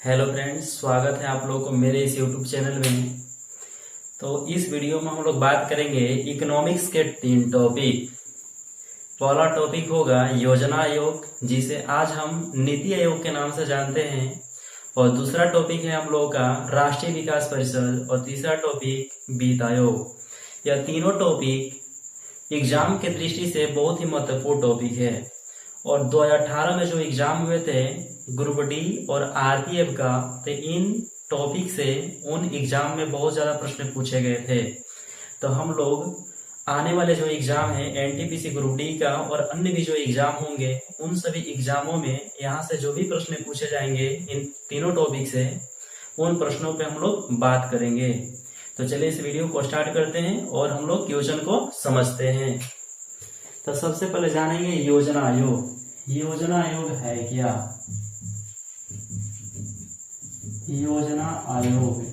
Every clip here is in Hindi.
हेलो फ्रेंड्स, स्वागत है आप लोगों को मेरे इस यूट्यूब चैनल में। तो इस वीडियो में हम लोग बात करेंगे इकोनॉमिक्स के 3 टॉपिक। पहला टॉपिक होगा योजना आयोग, जिसे आज हम नीति आयोग के नाम से जानते हैं। और दूसरा टॉपिक है हम लोगों का राष्ट्रीय विकास परिषद। और तीसरा टॉपिक वित्त आयोग। यह तीनों टॉपिक एग्जाम के दृष्टि से बहुत ही महत्वपूर्ण टॉपिक है। और 2018 में जो एग्जाम हुए थे ग्रुप डी और आरपीएफ का, तो इन टॉपिक से उन एग्जाम में बहुत ज्यादा प्रश्न पूछे गए थे। तो हम लोग आने वाले जो एग्जाम है एनटीपीसी ग्रुप डी का और अन्य भी जो एग्जाम होंगे, उन सभी एग्जामों में यहाँ से जो भी प्रश्न पूछे जाएंगे इन तीनों टॉपिक से, उन प्रश्नों पे हम लोग बात करेंगे। तो चलिए इस वीडियो को स्टार्ट करते हैं और हम लोग क्वेश्चन को समझते हैं। तो सबसे पहले जानेंगे योजना आयोग। योजना आयोग है क्या? योजना आयोग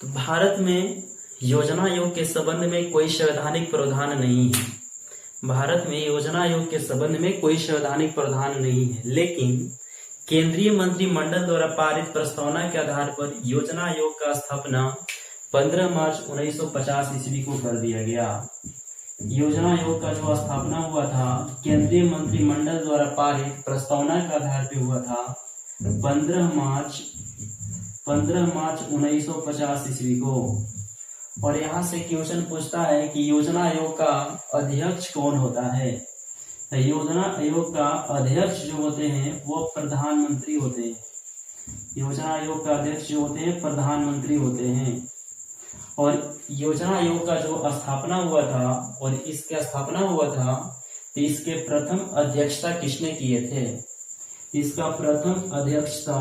तो भारत में योजना आयोग के संबंध में कोई संवैधानिक प्रावधान नहीं है। भारत में योजना आयोग के संबंध में कोई संवैधानिक प्रावधान नहीं है, लेकिन केंद्रीय मंत्रिमंडल द्वारा पारित प्रस्तावना के आधार पर योजना आयोग का स्थापना 15 मार्च 1950 ईस्वी को कर दिया गया। योजना आयोग का जो स्थापना हुआ था केंद्रीय मंत्रिमंडल द्वारा पारित प्रस्तावना के आधार पर हुआ था 15 मार्च 1950 ईस्वी को। और यहाँ से क्वेश्चन पूछता है कि योजना आयोग का अध्यक्ष कौन होता है। योजना आयोग का अध्यक्ष जो होते हैं वो प्रधानमंत्री होते हैं। योजना आयोग का अध्यक्ष जो होते हैं प्रधानमंत्री होते हैं। और योजना आयोग का जो स्थापना हुआ था और इसके स्थापना हुआ था, तो इसके प्रथम अध्यक्षता किसने किए थे? इसका प्रथम अध्यक्षता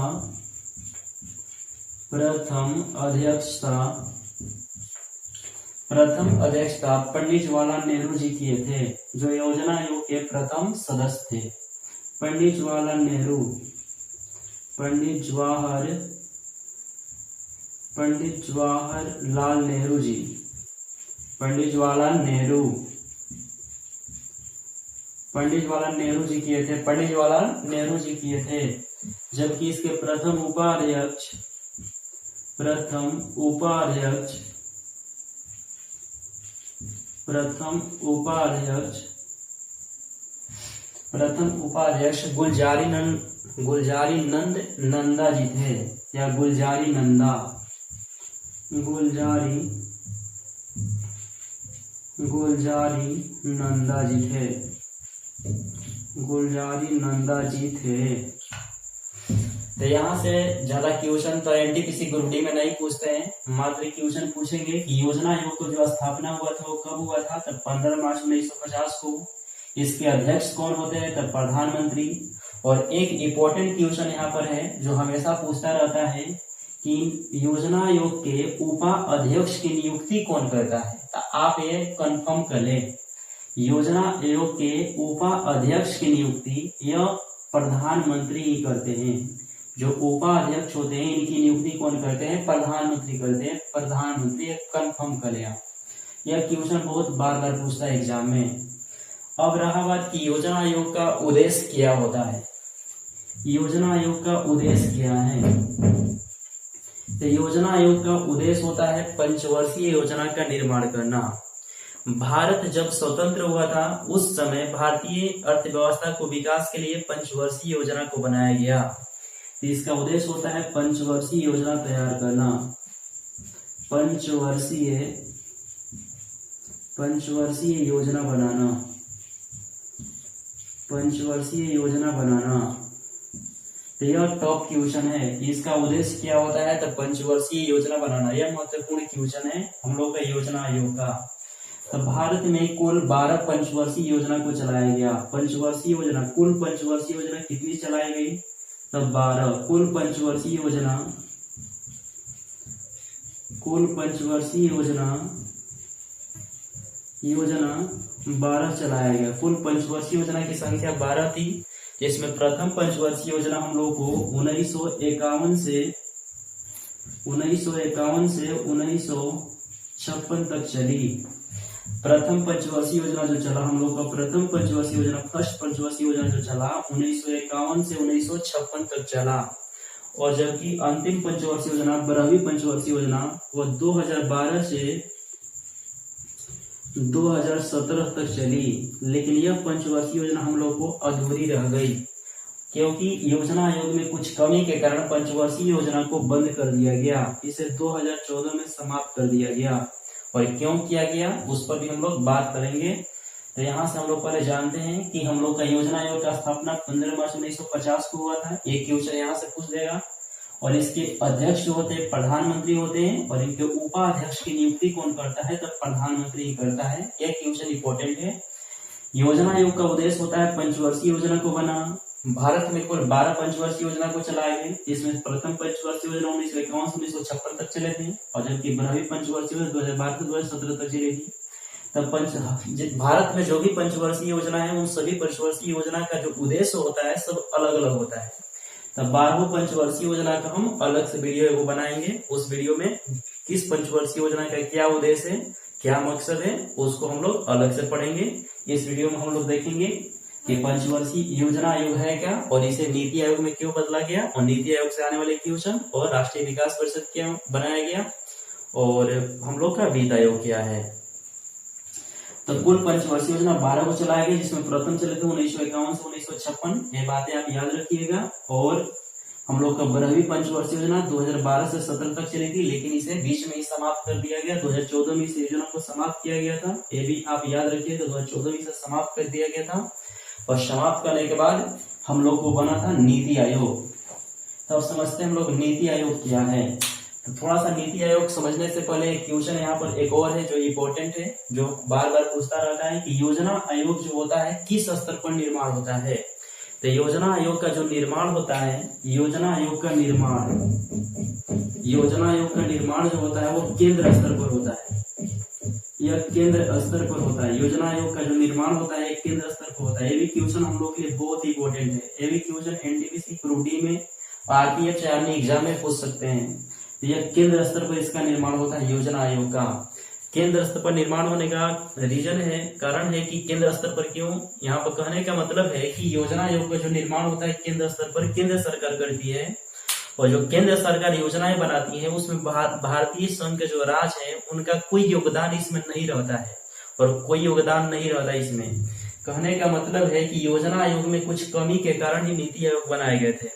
पंडित जवाहरलाल नेहरू जी किए थे, जो योजना आयोग के प्रथम सदस्य थे। पंडित जवाहरलाल नेहरू जी। पंडित जवाहरलाल नेहरू जी किए थे। पंडित जवाहरलाल नेहरू जी किए थे। जबकि इसके प्रथम उपाध्यक्ष गुलजारी नंद नंदा जी थे, या गुलजारी नंदा जी थे। तो यहाँ से ज्यादा क्वेश्चन तो एनटीपीसी ग्रुप डी में नहीं पूछते हैं, मात्र क्वेश्चन पूछेंगे कि योजना आयोग को जो स्थापना हुआ था वो कब हुआ था? तो 15 मार्च 1950 को। इसके अध्यक्ष कौन होते हैं? तो प्रधानमंत्री। और एक इम्पोर्टेंट क्वेश्चन यहाँ पर है जो हमेशा पूछता रहता है कि योजना आयोग के उपाध्यक्ष की नियुक्ति कौन करता है? तो आप ये कंफर्म कर लें, योजना आयोग के उपाध्यक्ष की नियुक्ति यह प्रधानमंत्री ही करते हैं। जो उपाध्यक्ष होते हैं इनकी नियुक्ति कौन करते हैं? प्रधानमंत्री करते हैं। प्रधानमंत्री कंफर्म कर लिया। यह क्वेश्चन बहुत बार बार पूछता है एग्जाम में। अब रहा बात की योजना आयोग का उद्देश्य क्या होता है। योजना आयोग का उद्देश्य क्या है? तो योजना आयोग का उद्देश्य होता है पंचवर्षीय योजना का निर्माण करना। भारत जब स्वतंत्र हुआ था उस समय भारतीय अर्थव्यवस्था को विकास के लिए पंचवर्षीय योजना को बनाया गया। तो इसका उद्देश्य होता है पंचवर्षीय योजना तैयार करना। पंचवर्षीय योजना बनाना। तो यह टॉप क्वेश्चन है। इसका उद्देश्य क्या होता है? तो पंचवर्षीय योजना बनाना। यह महत्वपूर्ण क्वेश्चन है हम लोग का योजना आयोग का। तो भारत में कुल 12 पंचवर्षीय योजना को चलाया गया। कुल पंचवर्षीय योजना कितनी चलाई गई? तो 12। कुल पंचवर्षीय योजना 12 चलाया गया। कुल पंचवर्षीय योजना की संख्या 12 थी, जिसमें प्रथम पंचवर्षीय योजना हम लोग को 1951 से 1956 तक चली। प्रथम पंचवर्षीय योजना जो चला हम लोग का, प्रथम पंचवर्षीय योजना, फर्स्ट पंचवर्षीय योजना जो चला 1951 से 1956 तक चला। और जबकि अंतिम पंचवर्षीय योजना, 12वीं पंचवर्षीय योजना, वो 2012 से 2017 तक चली। लेकिन यह पंचवर्षीय योजना हम लोग को अधूरी रह गई, क्योंकि योजना आयोग में कुछ कमी के कारण पंचवर्षीय योजना को बंद कर दिया गया। इसे 2014 में समाप्त कर दिया गया। और क्यों किया गया उस पर भी हम लोग बात करेंगे। तो यहाँ से हम लोग पहले जानते हैं कि हम लोग का योजना आयोग का स्थापना 15 मार्च 1950 को हुआ था। एक क्वेश्चन यहाँ से पूछ देगा। और इसके अध्यक्ष जो होते हैं प्रधानमंत्री होते हैं, और इनके उपाध्यक्ष की नियुक्ति कौन करता है, तो प्रधानमंत्री ही करता है। एक क्वेश्चन इंपॉर्टेंट है। योजना आयोग का उद्देश्य होता है पंचवर्षीय योजना को बनाना। भारत में कुल 12 पंचवर्षीय योजना को चलाए गए। इसमें प्रथम पंचवर्षीय योजना 1951 से 1956 तक चले थे, और जबकि 12वीं पंचवर्षीय योजना 2012 से 2017 तक चली थी। तब भारत में जो भी पंचवर्षीय योजना है, उन सभी पंचवर्षीय योजना का जो उद्देश्य होता है सब अलग अलग होता है। तब 12वीं पंचवर्षीय योजना का हम अलग से वीडियो बनाएंगे। उस वीडियो में किस पंचवर्षीय योजना का क्या उद्देश्य है, क्या मकसद है, उसको हम लोग अलग से पढ़ेंगे। इस वीडियो में हम लोग देखेंगे कि पंचवर्षीय योजना आयोग है क्या, और इसे नीति आयोग में क्यों बदला गया, और नीति आयोग से आने वाले क्वेश्चन, और राष्ट्रीय विकास परिषद क्यों बनाया गया, और हम लोग का वित्त आयोग क्या है। तो कुल पंचवर्षीय योजना 12 को चलाया गया, जिसमें प्रथम चले थे 1951 से 1956। ये बातें आप याद रखिएगा। और हम लोग का 12वीं पंचवर्षीय योजना 2012 से 17 तक चली थी, लेकिन इसे बीच में ही समाप्त कर दिया गया। 2014 में इस योजना को समाप्त किया गया था। ये भी आप याद रखिएगा, 2014 में इसे समाप्त कर दिया गया था। और समाप्त करने के बाद हम लोग को बना था नीति आयोग। तो अब समझते हैं हम लोग नीति आयोग क्या है। तो थोड़ा सा नीति आयोग समझने से पहले एक क्वेश्चन यहाँ पर एक और है जो इम्पोर्टेंट है, जो बार बार पूछता रहता है कि योजना आयोग जो होता है किस स्तर पर निर्माण होता है। तो योजना आयोग का जो निर्माण होता है, योजना आयोग का निर्माण जो होता है वो केंद्र स्तर पर होता है। यह केंद्र स्तर पर होता है। योजना आयोग का जो निर्माण होता है केंद्र स्तर पर होता है। ये भी क्वेश्चन हम लोग के लिए बहुत इंपॉर्टेंट है। ये भी क्वेश्चन एनटीपीसी ग्रुप डी में, आरपीएफ या अन्य एग्जाम में पूछ सकते हैं। यह केंद्र स्तर पर इसका निर्माण होता है योजना आयोग का। केंद्र स्तर पर निर्माण होने का रीजन है, कारण है कि केंद्र स्तर पर क्यों, यहाँ पर कहने का मतलब है कि योजना आयोग का जो निर्माण होता है केंद्र स्तर पर केंद्र सरकार करती है। और जो केंद्र सरकार योजनाएं बनाती है उसमें भारतीय संघ के जो राज्य है उनका कोई योगदान इसमें नहीं रहता है, और कोई योगदान नहीं रहता इसमें। कहने का मतलब है कि योजना आयोग में कुछ कमी के कारण ही नीति आयोग बनाए गए थे।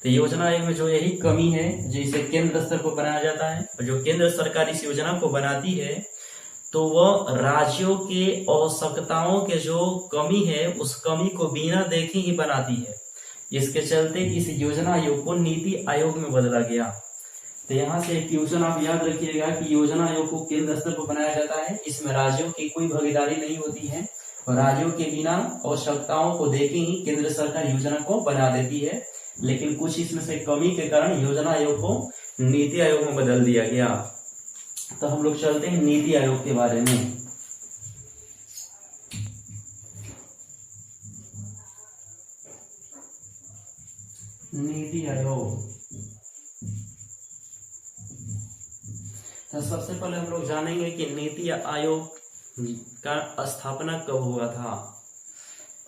तो योजना आयोग में जो यही कमी है, जिसे केंद्र स्तर पर बनाया जाता है, और जो केंद्र सरकार इस योजना को बनाती है तो वह राज्यों के आवश्यकताओं के जो कमी है उस कमी को बिना देखे ही बनाती है। इसके चलते इस योजना आयोग को नीति आयोग में बदला गया। तो यहाँ से एक क्वेश्चन आप याद रखिएगा कि योजना आयोग को केंद्र स्तर पर बनाया जाता है। इसमें राज्यों की कोई भागीदारी नहीं होती है, और राज्यों के बिना आवश्यकताओं को देखे ही केंद्र सरकार योजना को बना देती है। लेकिन कुछ इसमें से कमी के कारण योजना आयोग को नीति आयोग में बदल दिया गया। तो हम लोग चलते हैं नीति आयोग के बारे में। नीति आयोग, तो सबसे पहले हम लोग जानेंगे कि नीति आयोग का स्थापना कब हुआ था।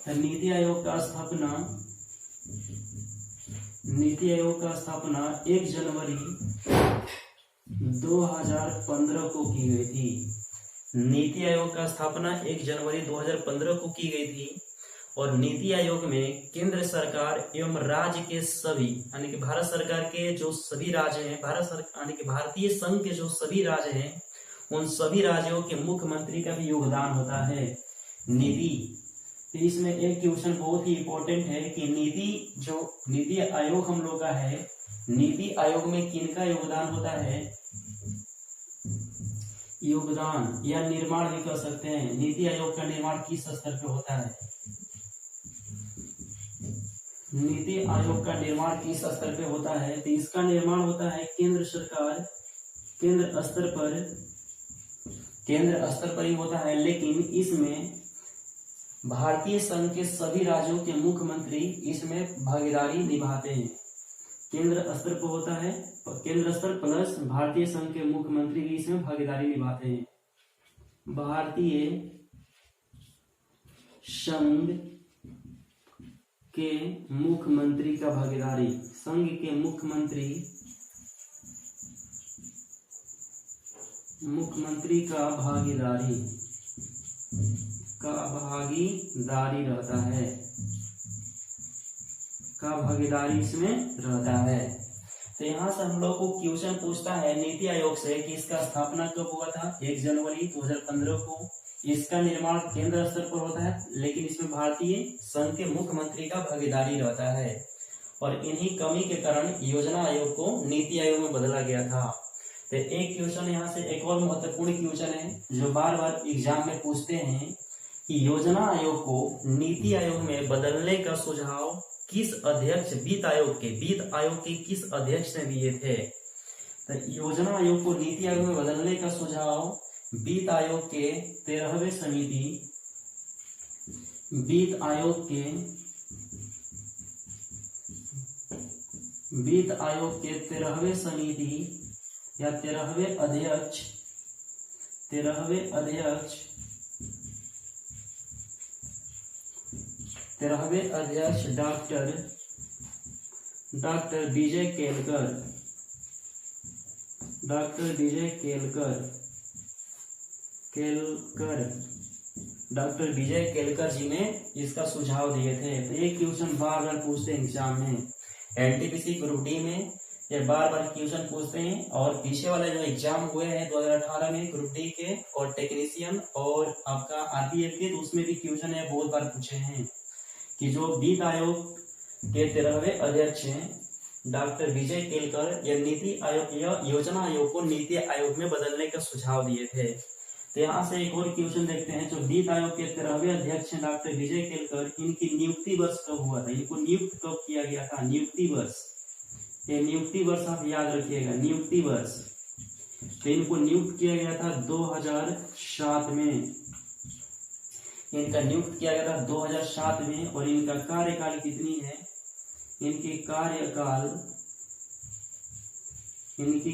नीति आयोग का स्थापना 1 जनवरी 2015 को की गई थी। नीति आयोग का स्थापना 1 जनवरी 2015 को की गई थी। और नीति आयोग में केंद्र सरकार एवं राज्य के सभी, यानी कि भारत सरकार के जो सभी राज्य हैं, यानी कि भारतीय संघ के जो सभी राज्य हैं, उन सभी राज्यों के मुख्यमंत्री का भी योगदान होता है। तो इसमें एक क्वेश्चन बहुत ही इंपॉर्टेंट है कि नीति आयोग हम लोग का है, नीति आयोग में किनका योगदान होता है, योगदान या निर्माण भी कर सकते हैं। नीति आयोग का निर्माण किस स्तर पर होता है, नीति आयोग का निर्माण किस स्तर पे होता है। तो इसका निर्माण होता है केंद्र स्तर पर ही होता है। लेकिन इसमें भारतीय संघ के सभी राज्यों के मुख्यमंत्री इसमें भागीदारी निभाते हैं। केंद्र स्तर पर होता है, केंद्र स्तर प्लस भारतीय संघ के मुख्यमंत्री भी इसमें भागीदारी निभाते हैं। भारतीय संघ के मुख्यमंत्री का भागीदारी, संघ के मुख्यमंत्री का भागीदारी रहता है, का भागीदारी इसमें रहता है। तो यहाँ से हम लोग को क्वेश्चन पूछता है नीति आयोग से कि इसका स्थापना कब हुआ था, 1 जनवरी 2015 को। इसका निर्माण केंद्र स्तर पर होता है, लेकिन इसमें भारतीय संघ के मुख्यमंत्री का भागीदारी रहता है। और इन्हीं कमी के कारण योजना आयोग को नीति आयोग में बदला गया था। तो एक क्वेश्चन यहाँ से एक और महत्वपूर्ण क्वेश्चन है जो बार बार एग्जाम में पूछते हैं कि योजना आयोग को नीति आयोग में बदलने का सुझाव किस अध्यक्ष वित्त आयोग के किस अध्यक्ष ने दिए थे। तो योजना आयोग को नीति आयोग में बदलने का सुझाव वित्त आयोग के 13वें समिति, वित्त आयोग के 13वें समिति या 13वें अध्यक्ष डॉक्टर विजय केलकर जी ने इसका सुझाव दिए थे। तो एक क्वेश्चन बार बार पूछते हैं एग्जाम में, एनटीपीसी ग्रुप डी में ये बार बार क्वेश्चन पूछते हैं। और पीछे वाले जो एग्जाम हुए हैं 2018 में ग्रुप डी के और टेक्नीशियन और आपका आरपीएफ के, तो उसमें भी क्वेश्चन है बहुत बार पूछे हैं कि जो वित्त आयोग के 13वें अध्यक्ष हैं डॉक्टर विजय केलकर या नीति आयोग या योजना आयोग को नीति आयोग में बदलने का सुझाव दिए थे। तो यहाँ से एक और क्वेश्चन देखते हैं, जो वित्त आयोग के 13वें अध्यक्ष हैं डॉक्टर विजय केलकर, इनकी नियुक्ति वर्ष कब हुआ था, इनको नियुक्त कब किया गया था, नियुक्ति वर्ष। ये नियुक्ति वर्ष आप याद रखिएगा, नियुक्ति वर्ष। तो इनको नियुक्त किया गया था 2007 में, इनका नियुक्त किया गया था 2007 में। और इनका कार्यकाल कितनी है, इनकी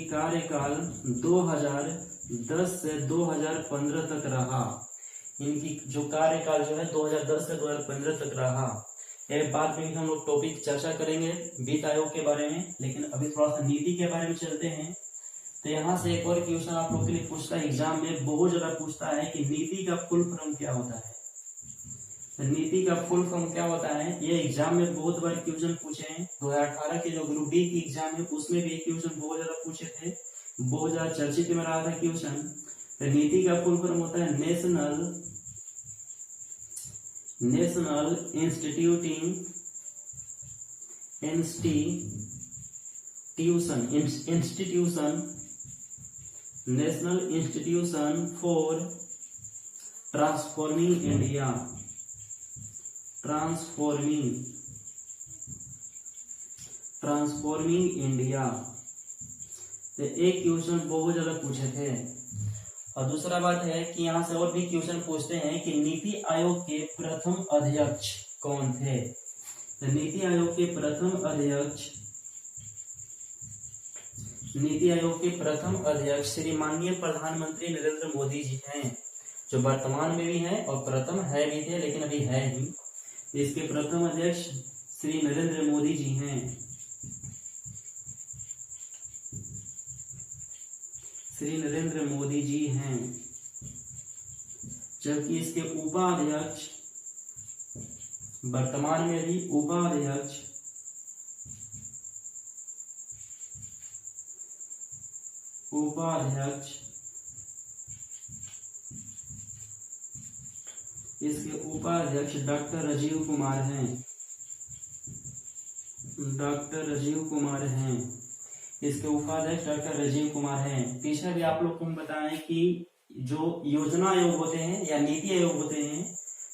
कार्यकाल 2010 से 2015 तक रहा। इनकी जो कार्यकाल जो है 2010 से 2015 तक रहा। एक बाद में हम लोग टॉपिक चर्चा करेंगे वित्त आयोग के बारे में, लेकिन अभी थोड़ा सा नीति के बारे में चलते हैं। तो यहाँ से एक और क्वेश्चन आप लोग के लिए पूछता है एग्जाम में, बहुत ज्यादा पूछता है कि नीति का फुल फॉर्म क्या होता है। तो नीति का फुल फॉर्म क्या होता है, ये एग्जाम में बहुत बार क्वेश्चन पूछे हैं। 2018 के जो ग्रुप डी की एग्जाम है उसमें भी क्वेश्चन बहुत ज्यादा पूछे थे, बहुत ज्यादा चर्चित में रहा था क्वेश्चन। तो नीति का फुल फॉर्म होता है national institution for transforming India. तो एक क्वेश्चन बहुत ज्यादा पूछे थे। और दूसरा बात है कि यहाँ से और भी क्वेश्चन पूछते हैं कि नीति आयोग के प्रथम अध्यक्ष कौन थे। तो नीति आयोग के प्रथम अध्यक्ष श्री माननीय प्रधानमंत्री नरेंद्र मोदी जी हैं, जो वर्तमान में भी हैं और प्रथम है भी थे लेकिन अभी है ही। इसके प्रथम अध्यक्ष श्री नरेंद्र मोदी जी हैं। जबकि इसके उपाध्यक्ष वर्तमान में भी उपाध्यक्ष इसके उपाध्यक्ष डॉक्टर राजीव कुमार हैं। पीछे भी आप लोग को बताएं कि जो योजना आयोग होते हैं या नीति आयोग होते हैं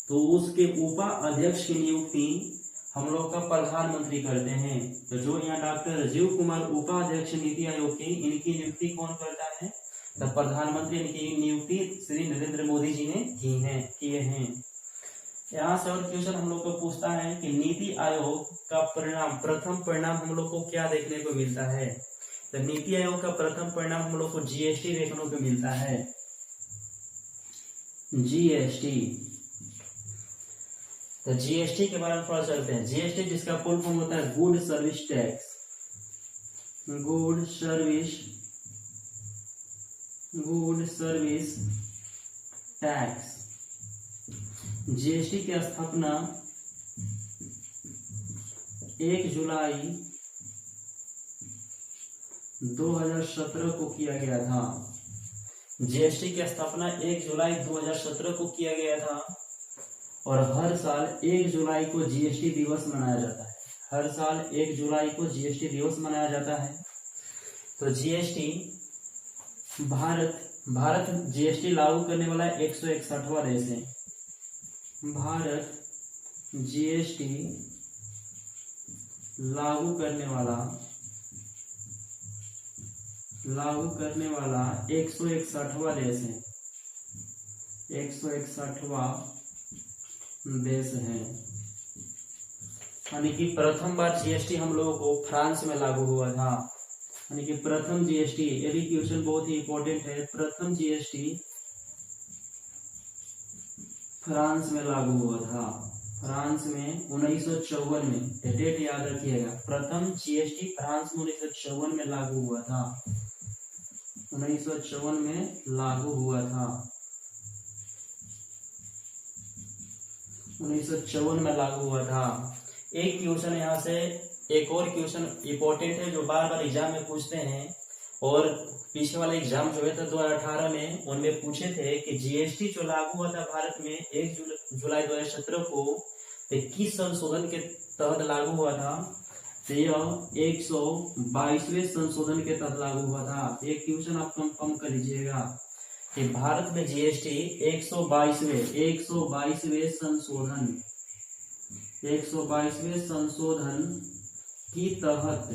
तो उसके उपाध्यक्ष की नियुक्ति हम लोग का प्रधानमंत्री करते हैं। तो जो यहाँ डॉक्टर राजीव कुमार उपाध्यक्ष नीति आयोग के, इनकी नियुक्ति कौन करता है, तो प्रधानमंत्री। इनकी नियुक्ति श्री नरेंद्र मोदी जी ने किए हैं। यहाँ से और क्वेश्चन हम लोग को पूछता है कि नीति आयोग का प्रथम परिणाम हम लोग को क्या देखने को मिलता है। तो नीति आयोग का प्रथम परिणाम हम लोग को जीएसटी देखने को मिलता है। जीएसटी। तो जीएसटी के बारे में थोड़ा चलते हैं। जीएसटी जिसका फुल फॉर्म होता है good service tax, good service tax. GST की स्थापना 1 जुलाई 2017 को किया गया था। जीएसटी की स्थापना 1 जुलाई 2017 को किया गया था और हर साल 1 जुलाई को जीएसटी दिवस मनाया जाता है। हर साल 1 जुलाई को जीएसटी दिवस मनाया जाता है। तो जीएसटी भारत जीएसटी लागू करने वाला 161वां देश है। भारत जीएसटी लागू करने वाला 161वां देश है। 161वां देश है। यानी कि प्रथम बार जीएसटी हम लोगों को फ्रांस में लागू हुआ था। यानी कि प्रथम जीएसटी, ये भी क्वेश्चन बहुत ही इंपॉर्टेंट है। प्रथम जीएसटी फ्रांस में लागू हुआ था। फ्रांस में 1954 में, डेट याद रखिएगा। प्रथम जीएसटी फ्रांस में 1954 में लागू हुआ था। 1954 में लागू हुआ था। 1954 में लागू हुआ था। एक क्वेश्चन यहाँ से, एक और क्वेश्चन इंपॉर्टेंट है जो बार बार एग्जाम में पूछते हैं, और पीछे वाला एग्जाम जो है था 2018 में, उनमें पूछे थे कि जीएसटी जो लागू हुआ था भारत में 1 जुलाई 2017 को, तो किस संशोधन के तहत लागू हुआ था? तो यह 122वें संशोधन के तहत लागू हुआ था। एक क्वेश्चन आप कंफर्म कर लीजिएगा कि भारत में जीएसटी 122वें संशोधन की तहत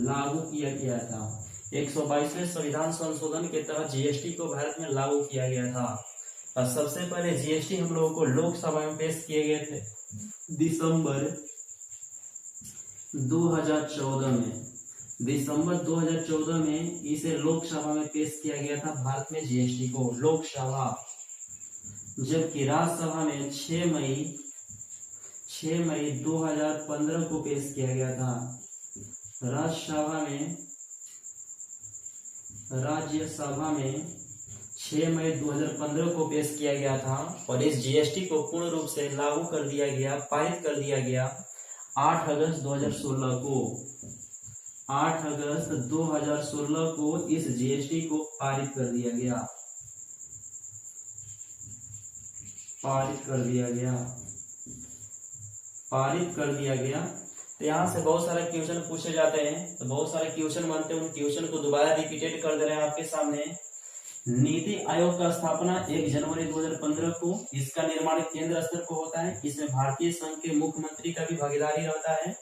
लागू किया गया था। 122वें संविधान संशोधन के तहत जीएसटी को भारत में लागू किया गया था। और सबसे पहले जीएसटी हम लोगों को लोकसभा में पेश किए गए थे दिसंबर 2014 में इसे लोकसभा में पेश किया गया था भारत में जीएसटी को, लोकसभा। जबकि राज्यसभा में 6 मई 2015 को पेश किया गया था। राज्यसभा में 6 मई 2015 को पेश किया गया था और इस जीएसटी को पूर्ण रूप से लागू कर दिया गया, पारित कर दिया गया 8 अगस्त 2016 को। 8 अगस्त 2016 को इस जीएसटी को पारित कर दिया गया। तो यहाँ से बहुत सारे क्वेश्चन पूछे जाते हैं, तो बहुत सारे क्वेश्चन बनते हैं। उन क्वेश्चन को दोबारा रिपीटेड कर दे रहे हैं आपके सामने। नीति आयोग का स्थापना 1 जनवरी 2015 को, इसका निर्माण केंद्र स्तर पर होता है। इसमें भारतीय संघ के मुख्यमंत्री का भी भागीदारी रहता है।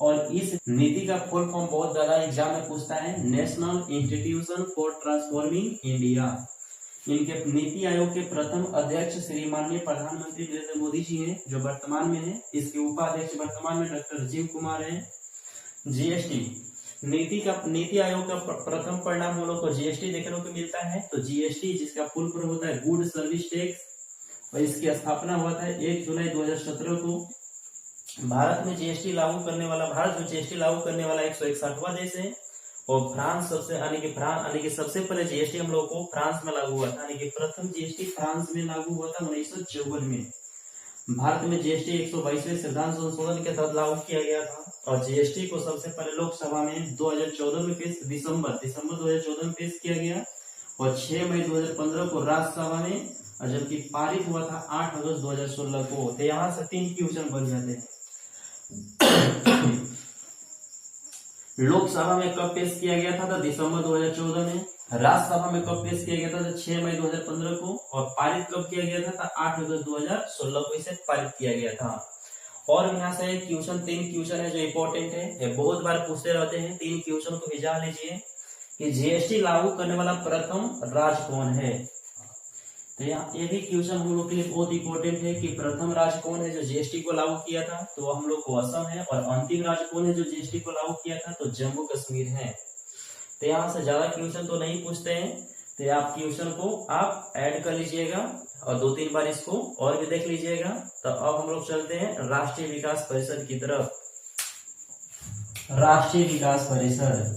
और इस नीति का फुल फॉर्म बहुत ज्यादा एग्जाम में पूछता है, national institution for transforming India. इनके नीति आयोग के प्रथम अध्यक्ष श्री माननीय प्रधानमंत्री नरेंद्र मोदी जी हैं, जो वर्तमान में है। इसके उपाध्यक्ष वर्तमान में डॉक्टर राजीव कुमार हैं। जीएसटी नीति आयोग का प्रथम परिणाम हम लोग को जीएसटी देखने को मिलता है। तो जीएसटी जिसका फुल फॉर्म होता है गुड सर्विस टैक्स, और इसकी स्थापना हुआ था 1 जुलाई 2017 को। भारत में जीएसटी लागू करने वाला 161वां देश है। और फ्रांस सबसे पहले जीएसटी हम लोग को फ्रांस में लागू हुआ था। यानी कि प्रथम जीएसटी फ्रांस में लागू हुआ था 1954 में। भारत में जीएसटी 122वें संविधान संशोधन के तहत लागू किया गया था। और जीएसटी को सबसे पहले लोकसभा में 2014 में दिसंबर 2014 में पेश किया गया और 6 मई 2015 को राज्यसभा में, और जबकि पारित हुआ था 8 अगस्त 2016 को। तो यहाँ से 3 क्वेश्चन बन जाते हैं। लोकसभा में कब पेश किया गया था? तो दिसंबर 2014 में। राज्यसभा में कब पेश किया गया था? तो 6 मई 2015 को। और पारित कब किया गया था? तो 8 अगस्त 2016 को इसे पारित किया गया था। और यहाँ से क्वेश्चन 3 क्वेश्चन है जो इम्पोर्टेंट है, ये बहुत बार पूछते रहते हैं। 3 क्वेश्चन को भी जान लीजिए कि जीएसटी लागू करने वाला प्रथम राज्य कौन है। तो यहाँ ये भी क्वेश्चन हम लोग के लिए बहुत इंपॉर्टेंट है कि प्रथम राज्य कौन है जो जीएसटी को लागू किया था, तो हम लोग को असम है। और अंतिम राज्य कौन है जो जीएसटी को लागू किया था, तो जम्मू कश्मीर है। तो यहाँ से ज्यादा क्वेश्चन तो नहीं पूछते हैं, तो आप क्वेश्चन को आप ऐड कर लीजिएगा और 2-3 बार इसको और भी देख लीजिएगा। तो अब हम लोग चलते हैं राष्ट्रीय विकास परिषद की तरफ। राष्ट्रीय विकास परिषद,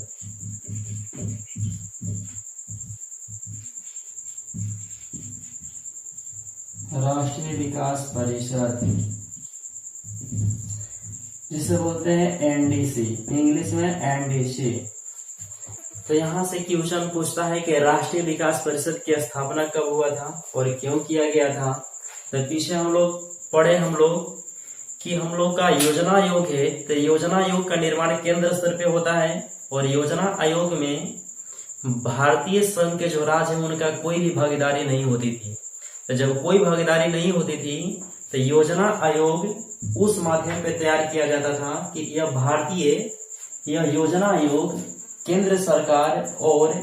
राष्ट्रीय विकास परिषद जिसे बोलते हैं एनडीसी, इंग्लिश में एनडीसी। तो यहाँ से क्वेश्चन पूछता है कि राष्ट्रीय विकास परिषद की स्थापना कब हुआ था और क्यों किया गया था। तो पीछे हम लोग पढ़े कि हम लोग का योजना आयोग है, तो योजना आयोग का निर्माण केंद्र स्तर पे होता है और योजना आयोग में भारतीय संघ के जो राज्य है उनका कोई भी भागीदारी नहीं होती थी। तो जब कोई भागीदारी नहीं होती थी तो योजना आयोग उस माध्यम पे तैयार किया जाता था कि यह योजना आयोग केंद्र सरकार और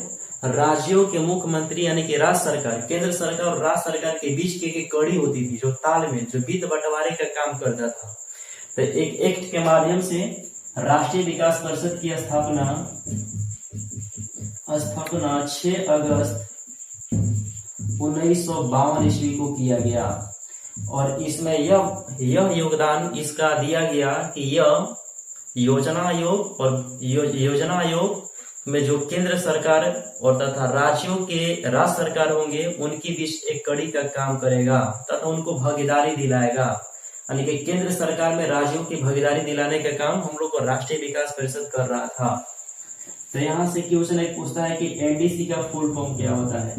राज्यों के मुख्यमंत्री यानी कि राज्य सरकार, केंद्र सरकार और राज्य सरकार के बीच की एक कड़ी होती थी जो तालमेल, जो वित्त बंटवारे का काम करता था। तो एक एक्ट के माध्यम से राष्ट्रीय विकास परिषद की स्थापना 6 अगस्त 1952 ईस्वी को किया गया और इसमें यह योगदान इसका दिया गया कि यह योजना आयोग में जो केंद्र सरकार और तथा राज्यों के राज्य सरकार होंगे उनकी बीच एक कड़ी का काम करेगा तथा उनको भागीदारी दिलाएगा, यानी कि केंद्र सरकार में राज्यों की भागीदारी दिलाने का काम हम लोग को राष्ट्रीय विकास परिषद कर रहा था। तो यहाँ से क्वेश्चन एक पूछता है कि एनडीसी का फुल फॉर्म क्या होता है।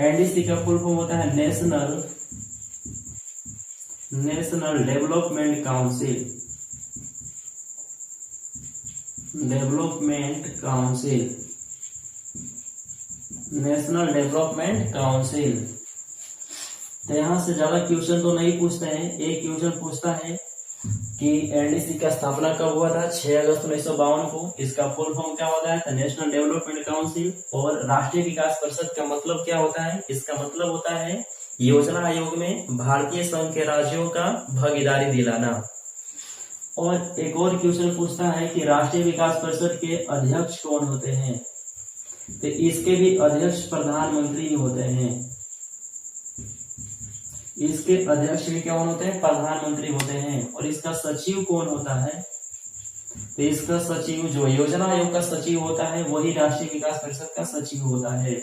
एनडीसी का फुल फॉर्म होता है national development council, national development council. तो यहाँ से ज्यादा क्वेश्चन तो नहीं पूछते हैं। एक क्वेश्चन पूछता है कि एनडीसी का स्थापना कब हुआ था, 6 अगस्त 1952 को। इसका फुल फॉर्म क्या होता है, तो नेशनल डेवलपमेंट काउंसिल। और राष्ट्रीय विकास परिषद का मतलब क्या होता है, इसका मतलब होता है योजना आयोग में भारतीय संघ के राज्यों का भागीदारी दिलाना। और एक और क्वेश्चन पूछता है कि राष्ट्रीय विकास परिषद के अध्यक्ष कौन होते हैं। तो इसके भी अध्यक्ष प्रधानमंत्री होते हैं। इसके अध्यक्ष भी कौन होते हैं, प्रधानमंत्री होते हैं। और इसका सचिव कौन होता है, तो इसका सचिव जो योजना आयोग का सचिव होता है वही राष्ट्रीय विकास परिषद का सचिव होता है।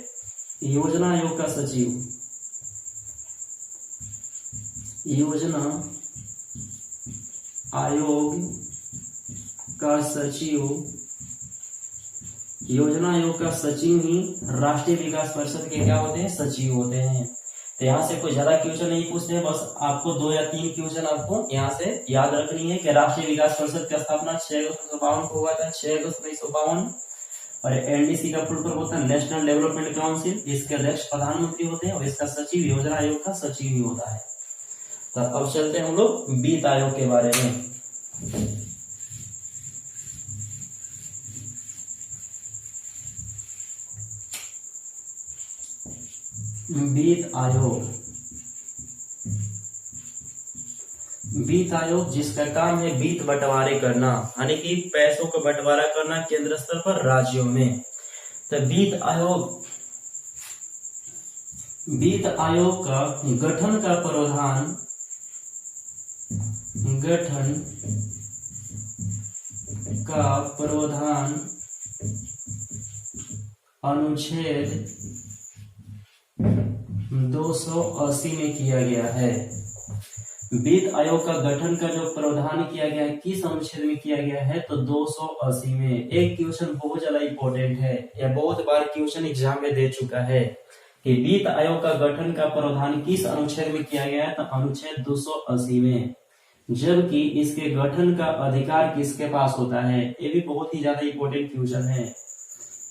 योजना आयोग का सचिव, योजना आयोग का सचिव, योजना आयोग का सचिव ही राष्ट्रीय विकास परिषद के क्या होते हैं, सचिव होते हैं। तो यहाँ से कोई ज्यादा क्वेश्चन नहीं पूछते हैं, बस आपको 2 या 3 क्वेश्चन आपको यहाँ से याद रखनी है कि राष्ट्रीय विकास परिषद की स्थापना 6 अगस्त 1952 को हुआ था, 6 अगस्त 1952। और एनडीसी का फुल फॉर्म होता है नेशनल डेवलपमेंट काउंसिल, इसके अध्यक्ष प्रधानमंत्री होते हैं और इसका सचिव योजना आयोग का सचिव ही होता है। तो अब चलते हैं हम लोग वित्त आयोग के बारे में। वित्त आयोग, वित्त आयोग जिसका काम है वित्त बंटवारे करना, यानी कि पैसों का बंटवारा करना केंद्र स्तर पर राज्यों में। तो वित्त आयोग का गठन का प्रावधान अनुच्छेद 280 में किया गया है। वित्त आयोग का गठन का जो प्रावधान किया गया है किस अनुच्छेद में किया गया है, तो 280 में। एक क्वेश्चन बहुत ज्यादा इंपॉर्टेंट है, यह बहुत बार क्वेश्चन एग्जाम में दे चुका है कि वित्त आयोग का गठन का प्रावधान किस अनुच्छेद में किया गया है, तो अनुच्छेद 280 में। जबकि इसके गठन का अधिकार किसके पास होता है, ये भी बहुत ही ज्यादा इंपॉर्टेंट क्वेश्चन है।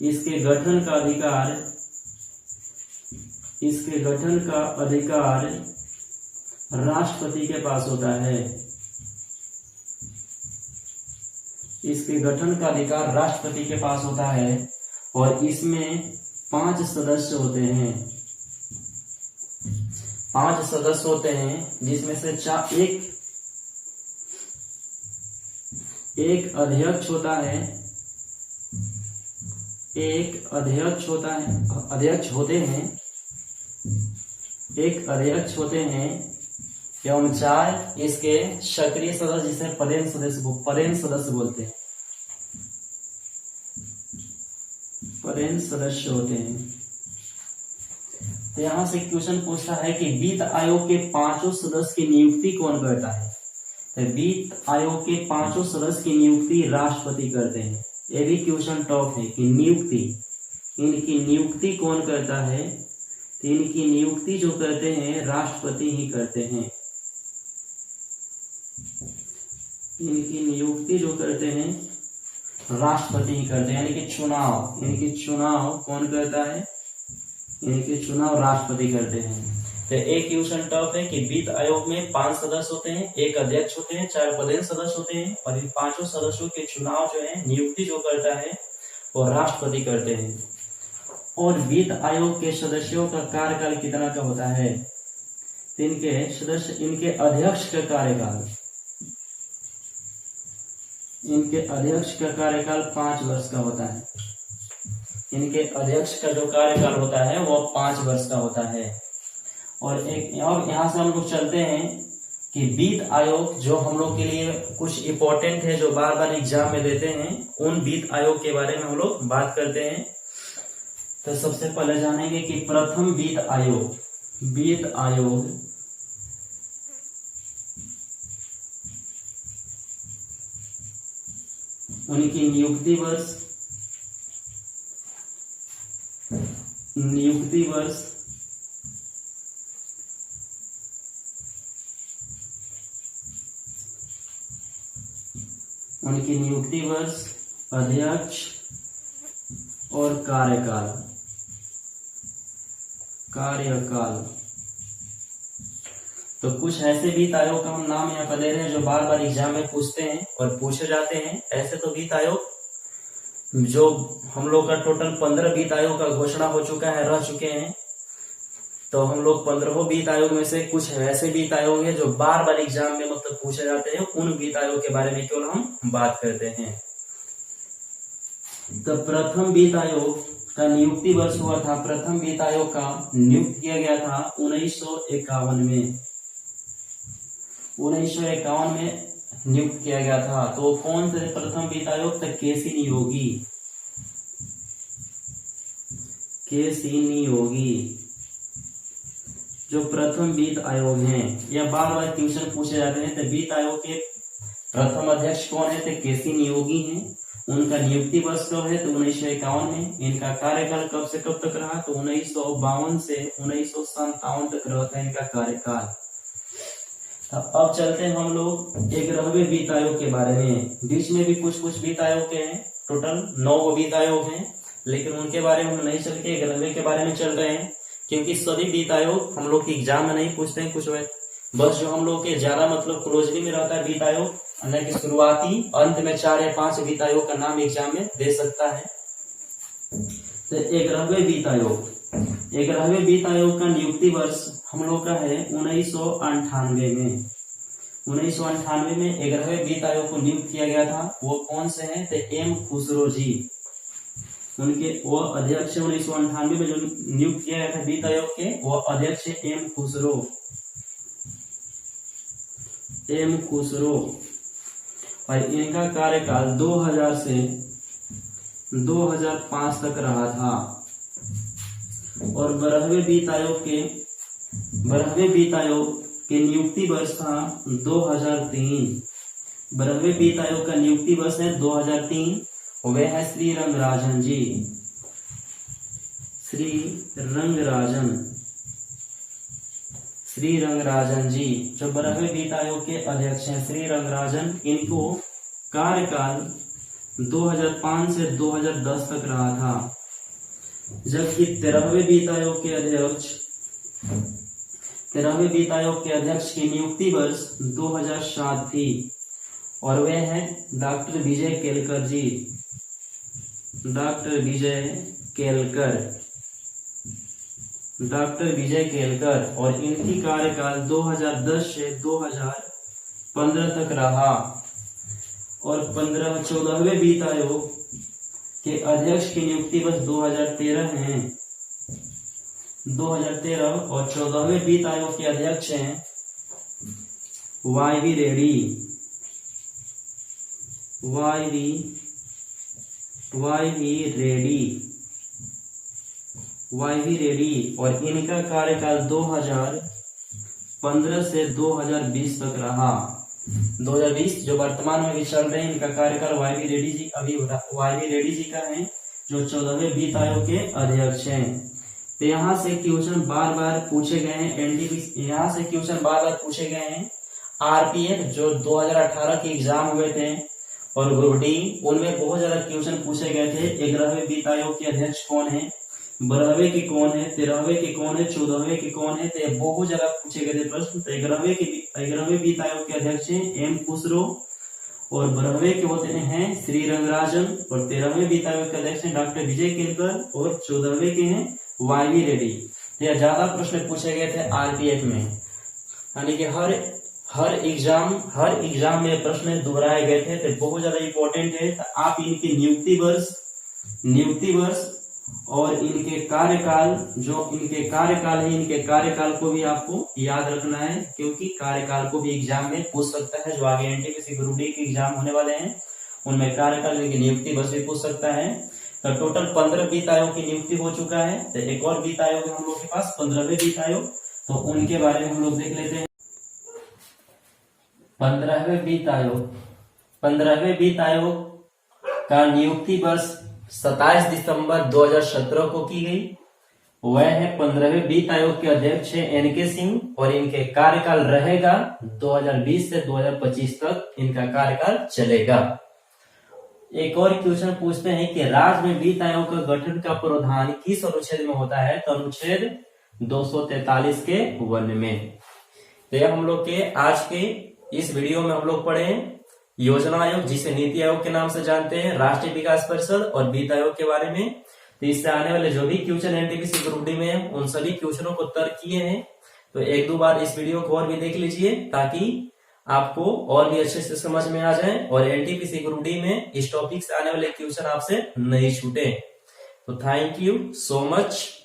इसके गठन का अधिकार राष्ट्रपति के पास होता है। इसके गठन का अधिकार राष्ट्रपति के पास होता है और इसमें 5 सदस्य होते हैं। 5 सदस्य होते हैं जिसमें से एक अध्यक्ष होता है, एक अध्यक्ष होता है, अध्यक्ष होते हैं, एक अध्यक्ष होते हैं एवं 4 इसके सक्रिय सदस्य जिसे पदेन सदस्य बोलते हैं, पदेन सदस्य होते हैं। तो यहां से क्वेश्चन पूछता है कि वित्त आयोग के 5 सदस्य की नियुक्ति कौन करता है। तो वित्त आयोग के 5 सदस्य की नियुक्ति राष्ट्रपति करते हैं। ये भी क्वेश्चन टॉप है कि नियुक्ति, इनकी नियुक्ति कौन करता है। तो इनकी नियुक्ति जो करते हैं राष्ट्रपति ही करते हैं। इनकी नियुक्ति जो करते हैं राष्ट्रपति ही करते हैं, यानी कि चुनाव, इनकी चुनाव कौन करता है, इनके चुनाव राष्ट्रपति करते हैं। तो एक क्वेश्चन टॉप है कि वित्त आयोग में 5 सदस्य होते हैं, एक अध्यक्ष होते हैं, 4 पदेन सदस्य होते हैं और इन 5 सदस्यों के चुनाव जो है, नियुक्ति जो करता है वो राष्ट्रपति करते हैं। और वित्त आयोग के सदस्यों का कार्यकाल कितना का होता है। इनके सदस्य, इनके अध्यक्ष का कार्यकाल, इनके अध्यक्ष का कार्यकाल 5 वर्ष का होता है। इनके अध्यक्ष का जो कार्यकाल होता है वो 5 वर्ष का होता है। और यहाँ से हम लोग चलते हैं कि वित्त आयोग जो हम लोग के लिए कुछ इंपॉर्टेंट है, जो बार बार एग्जाम में देते हैं, उन वित्त आयोग के बारे में हम लोग बात करते हैं। तो सबसे पहले जानेंगे कि प्रथम वित्त आयोग, वित्त आयोग उनकी नियुक्ति वर्ष, नियुक्ति वर्ष उनकी नियुक्ति वर्ष, अध्यक्ष और कार्यकाल, कार्यकाल। तो कुछ ऐसे वित्त आयोग का हम नाम यहाँ पर ले रहे हैं जो बार बार एग्जाम में पूछते हैं और पूछे जाते हैं। ऐसे तो वित्त आयोग जो हम लोग का टोटल 15 वित्त आयोग का घोषणा हो चुका है, रह चुके हैं। तो हम लोग 15 वित्त आयोग में से कुछ ऐसे वित्त आयोग है जो बार बार एग्जाम में मतलब पूछे जाते हैं, उन वित्त आयोग के बारे में केवल हम बात करते हैं। तो प्रथम वित्त आयोग का नियुक्ति वर्ष हुआ था, प्रथम वित्त आयोग का नियुक्त किया गया था 1951 में, 1951 में नियुक्त किया गया था। तो कौन थे प्रथम वित्त आयोग? तो केसी नियोगी, केसी नियोगी जो प्रथम वित्त आयोग हैं। यह बार बार क्वेश्चन पूछे जाते हैं। तो वित्त आयोग के प्रथम अध्यक्ष कौन है? तो केसी नियोगी हैं। उनका नियुक्ति वर्ष कब है? तो 1951 में। इनका कार्यकाल कब से कब तक रहा? तो 1952 से 1957 तक रहा था इनका कार्यकाल। अब चलते हैं हम लोग 11वें वित्त आयोग के बारे में। बीच में भी कुछ वित्त आयोग के हैं, टोटल 9 वित्त आयोग हैं, लेकिन उनके बारे में हम नहीं चल के 11वें के बारे में चल रहे हैं, क्योंकि सभी वित्त आयोग हम लोग की एग्जाम में नहीं पूछते हैं। कुछ बस जो हम लोग के ज्यादा मतलब क्लोजली में रहता है वित्त आयोग, कि शुरुआती अंत में 4 या 5 वित्त आयोग का नाम एग्जाम में दे सकता है। तो 11वें वित्त आयोग, 11वें वित्त आयोग का नियुक्ति वर्ष हम लोग का है 1998 में। 1998 में 11वें वित्त आयोग को नियुक्त किया गया था। वो कौन से हैं? तो एम खुसरो जी, उनके वो अध्यक्ष 1998 में जो नियुक्त किया गया था वित्त आयोग के, वो अध्यक्ष एम खुसरो, एम खुसरो। और इनका कार्यकाल 2000 से 2005 तक रहा था। और 12वें वित्त आयोग के नियुक्ति वर्ष था 2003। 12वें वित्त आयोग का नियुक्ति वर्ष है 2003। वे है श्री रंगराजन जी, श्री रंगराजन जी जो 12वें वित्त आयोग के अध्यक्ष हैं, श्री रंगराजन। इनको कार्यकाल 2005 से 2010 तक रहा था। जबकि 13वें वित्त आयोग के अध्यक्ष की नियुक्ति वर्ष 2007 थी। और वे हैं डॉक्टर विजय केलकर जी, डॉक्टर विजय केलकर। और इनकी कार्यकाल 2010 से 2015 तक रहा। और 14वें वित्त आयोग के अध्यक्ष की नियुक्ति वर्ष 2013 है, 2013, और 14वें वित्त आयोग के अध्यक्ष हैं Y V Reddy, Y V Reddy, और इनका कार्यकाल 2015 से 2020 तक रहा। 2020 जो वर्तमान में भी चल रहे हैं, इनका कार्यकाल वाई वी रेड्डी जी का है, जो 14वें वित्त आयोग के अध्यक्ष हैं। तो यहाँ से क्वेश्चन बार बार पूछे गए हैं, एनटीपीसी यहाँ से क्वेश्चन बार बार पूछे गए हैं। आरपीएफ जो 2018 के एग्जाम हुए थे और ग्रुप डी, उनमें बहुत ज्यादा क्वेश्चन पूछे गए थे। 11वें वित्त आयोग के अध्यक्ष कौन है, 12वें के कौन है, 13वें के कौन है, 14वें के कौन है, तो बहुत ज्यादा पूछे गए थे प्रश्न। तो 11वें वित्त आयोग के अध्यक्ष हैं एम खुसरो, और 12वें के होते हैं श्री रंगराजन, और 13वें वित्त आयोग के अध्यक्ष हैं डॉक्टर विजय केरकर, और 14वें के हैं वाई वी रेड्डी। तो ज्यादा प्रश्न पूछे गए थे आरपीएफ में, यानी कि हर एग्जाम में प्रश्न दोहराए गए थे, तो बहुत ज्यादा इंपॉर्टेंट है। तो आप इनके नियुक्ति वर्ष और इनके कार्यकाल, जो इनके कार्यकाल है, इनके कार्यकाल को भी आपको याद रखना है, क्योंकि कार्यकाल को भी एग्जाम में पूछ सकता है। जो आगे एनटीपीसी ग्रुप डी के एग्जाम होने वाले हैं, उनमें कार्यकाल, इनकी नियुक्ति वर्ष भी पूछ सकता है। तो टोटल 15 वित्त आयोग की नियुक्ति हो चुका है। तो एक और वित्त आयोग है हम लोग के पास, 15वें वित्त आयोग, तो उनके बारे में हम लोग देख लेते हैं। 15वें वित्त आयोग का नियुक्ति वर्ष 27 दिसंबर 2017 को की गई। वह है 15वें वित्त आयोग के अध्यक्ष है एनके सिंह, और इनके कार्यकाल रहेगा 2020 से 2025 तक इनका कार्यकाल चलेगा। एक और क्वेश्चन पूछते हैं कि राज्य में वित्त आयोग का गठन का प्रावधान किस अनुच्छेद में होता है, तो अनुच्छेद 243 के 1 में। तो यह हम लोग के आज के इस वीडियो में हम लोग पढ़े योजना आयोग, जिसे नीति आयोग के नाम से जानते हैं, राष्ट्रीय विकास परिषद और वित्त आयोग के बारे में। तो इससे आने वाले जो भी क्वेश्चन एनटीपीसी ग्रुप डी में है, उन सभी क्वेश्चनों को तर्क किए हैं। तो एक दो बार इस वीडियो को और भी देख लीजिए, ताकि आपको और भी अच्छे से समझ में आ जाए और एनटीपीसी ग्रुप डी में इस टॉपिक से आने वाले क्वेश्चन आपसे नहीं छूटे। तो थैंक यू सो मच।